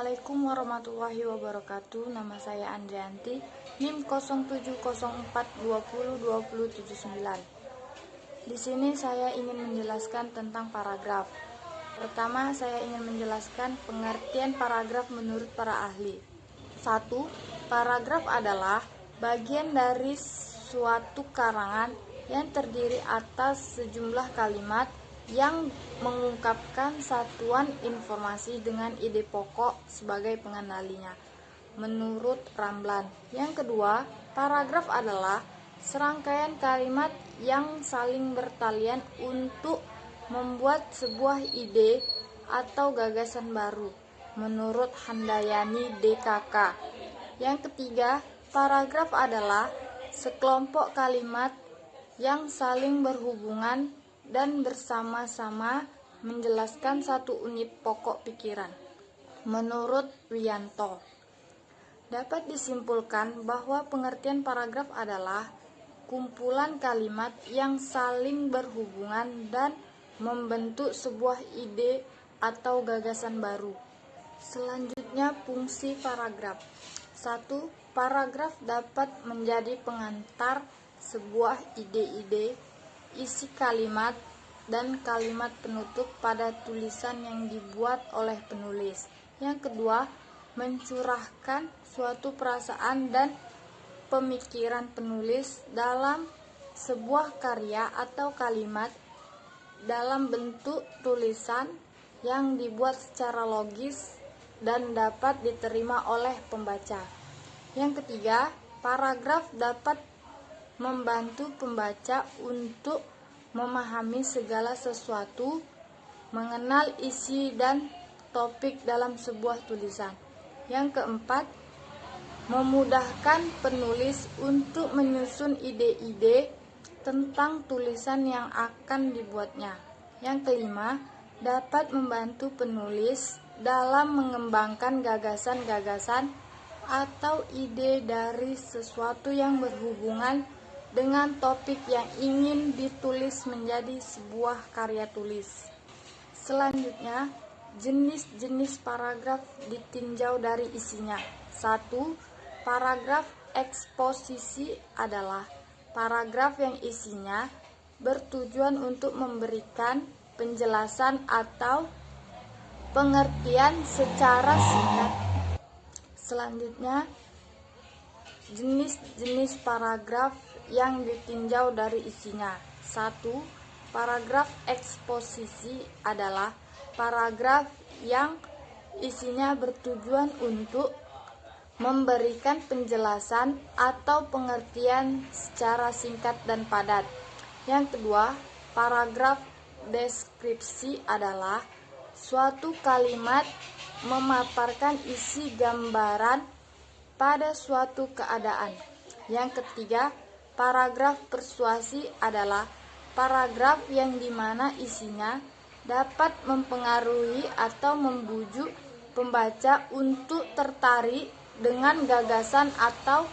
Assalamualaikum warahmatullahi wabarakatuh. Nama saya Andrianti, NIM 0704202079. Di sini saya ingin menjelaskan tentang paragraf. Pertama, saya ingin menjelaskan pengertian paragraf menurut para ahli. 1. Paragraf adalah bagian dari suatu karangan yang terdiri atas sejumlah kalimat yang mengungkapkan satuan informasi dengan ide pokok sebagai pengenalinya, menurut Ramlan. Yang kedua, paragraf adalah serangkaian kalimat yang saling bertalian untuk membuat sebuah ide atau gagasan baru, menurut Handayani DKK. Yang ketiga, paragraf adalah sekelompok kalimat yang saling berhubungan dan bersama-sama menjelaskan satu unit pokok pikiran, menurut Wiyanto. Dapat disimpulkan bahwa pengertian paragraf adalah kumpulan kalimat yang saling berhubungan dan membentuk sebuah ide atau gagasan baru. Selanjutnya, fungsi paragraf. 1. Paragraf dapat menjadi pengantar sebuah ide-ide, isi kalimat, dan kalimat penutup pada tulisan yang dibuat oleh penulis. Yang kedua, mencurahkan suatu perasaan dan pemikiran penulis dalam sebuah karya atau kalimat dalam bentuk tulisan yang dibuat secara logis dan dapat diterima oleh pembaca. Yang ketiga, paragraf dapat membantu pembaca untuk memahami segala sesuatu, mengenal isi dan topik dalam sebuah tulisan. Yang keempat, memudahkan penulis untuk menyusun ide-ide tentang tulisan yang akan dibuatnya. Yang kelima, dapat membantu penulis dalam mengembangkan gagasan-gagasan atau ide dari sesuatu yang berhubungan dengan topik yang ingin ditulis menjadi sebuah karya tulis. Selanjutnya, jenis-jenis paragraf ditinjau dari isinya. 1. Paragraf eksposisi adalah paragraf yang isinya bertujuan untuk memberikan penjelasan atau pengertian secara singkat. Selanjutnya, jenis-jenis paragraf yang ditinjau dari isinya. 1. Paragraf eksposisi adalah paragraf yang isinya bertujuan untuk memberikan penjelasan atau pengertian secara singkat dan padat. Yang kedua, paragraf deskripsi adalah suatu kalimat memaparkan isi gambaran pada suatu keadaan. Yang ketiga, paragraf persuasi adalah paragraf yang dimana isinya dapat mempengaruhi atau membujuk pembaca untuk tertarik dengan gagasan atau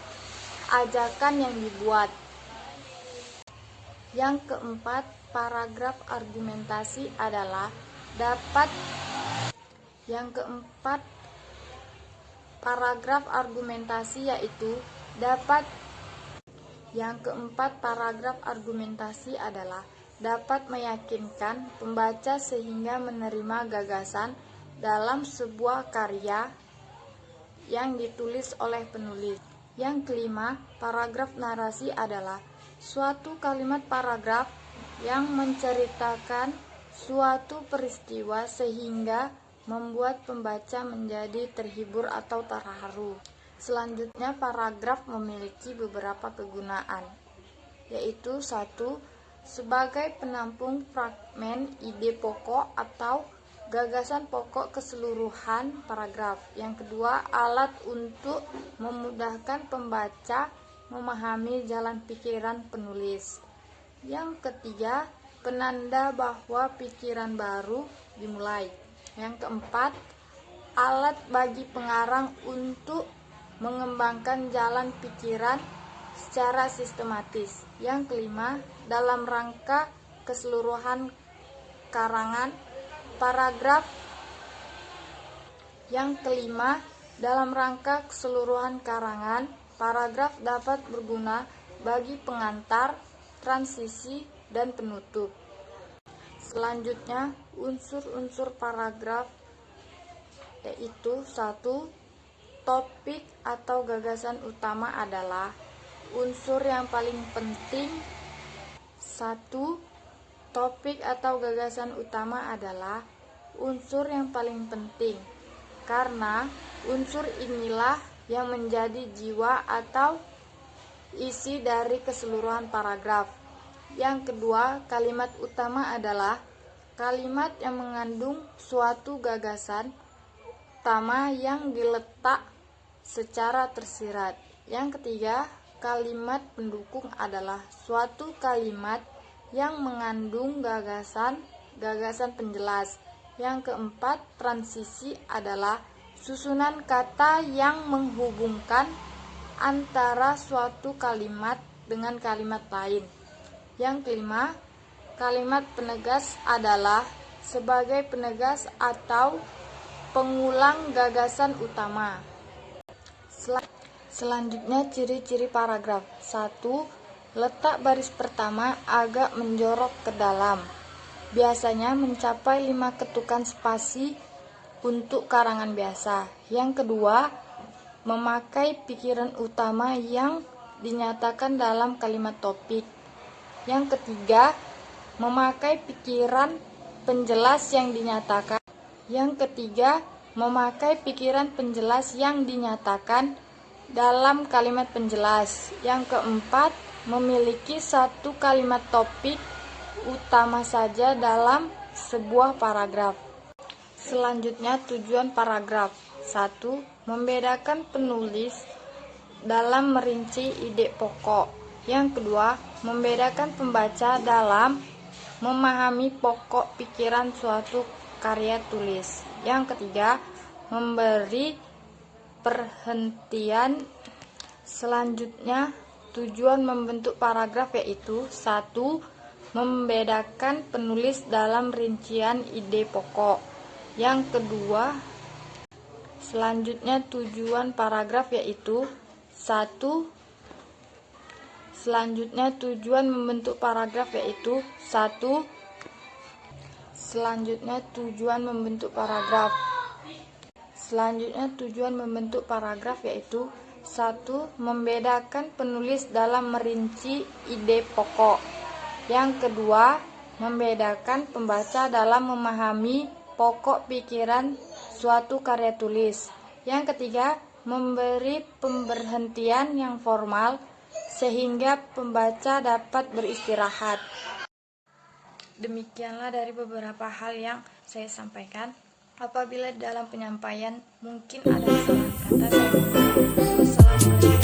ajakan yang dibuat. Yang keempat, paragraf argumentasi adalah paragraf argumentasi adalah dapat meyakinkan pembaca sehingga menerima gagasan dalam sebuah karya yang ditulis oleh penulis. Yang kelima, paragraf narasi adalah suatu kalimat paragraf yang menceritakan suatu peristiwa sehingga membuat pembaca menjadi terhibur atau terharu. Selanjutnya, paragraf memiliki beberapa kegunaan, yaitu 1. Sebagai penampung fragmen ide pokok atau gagasan pokok keseluruhan paragraf. Yang kedua, alat untuk memudahkan pembaca memahami jalan pikiran penulis. Yang ketiga, penanda bahwa pikiran baru dimulai. Yang keempat, alat bagi pengarang untuk mengembangkan jalan pikiran secara sistematis. Yang kelima, dalam rangka keseluruhan karangan, paragraf Yang kelima, dalam rangka keseluruhan karangan, paragraf dapat berguna bagi pengantar, transisi, dan penutup. Selanjutnya, unsur-unsur paragraf yaitu 1. Topik atau gagasan utama adalah unsur yang paling penting. 1. Topik atau gagasan utama adalah unsur yang paling penting, karena unsur inilah yang menjadi jiwa atau isi dari keseluruhan paragraf. Yang kedua, kalimat utama adalah kalimat yang mengandung suatu gagasan utama yang diletak secara tersirat. Yang ketiga, kalimat pendukung adalah suatu kalimat yang mengandung gagasan penjelas. Yang keempat, transisi adalah susunan kata yang menghubungkan antara suatu kalimat dengan kalimat lain. Yang kelima, kalimat penegas adalah sebagai penegas atau pengulang gagasan utama. Selanjutnya, ciri-ciri paragraf. 1. Letak baris pertama agak menjorok ke dalam, biasanya mencapai 5 ketukan spasi untuk karangan biasa. Yang kedua, memakai pikiran utama yang dinyatakan dalam kalimat topik. Yang ketiga, memakai pikiran penjelas yang dinyatakan. Yang ketiga, memakai pikiran penjelas yang dinyatakan dalam kalimat penjelas. Yang keempat, memiliki satu kalimat topik utama saja dalam sebuah paragraf. Selanjutnya, tujuan paragraf. 1. Membedakan penulis dalam merinci ide pokok. Yang kedua, membedakan pembaca dalam memahami pokok pikiran suatu karya tulis. Yang ketiga, memberi perhentian. Selanjutnya, tujuan membentuk paragraf yaitu 1. Membedakan penulis dalam rincian ide pokok. Yang kedua, selanjutnya tujuan paragraf yaitu 1. Selanjutnya tujuan membentuk paragraf yaitu 1. Selanjutnya tujuan membentuk paragraf. Selanjutnya tujuan membentuk paragraf yaitu 1. Membedakan penulis dalam merinci ide pokok. Yang kedua, membedakan pembaca dalam memahami pokok pikiran suatu karya tulis. Yang ketiga, memberi pemberhentian yang formal sehingga pembaca dapat beristirahat. Demikianlah dari beberapa hal yang saya sampaikan. Apabila dalam penyampaian mungkin ada kesalahan kata, saya mohon maaf. Wassalamualaikum.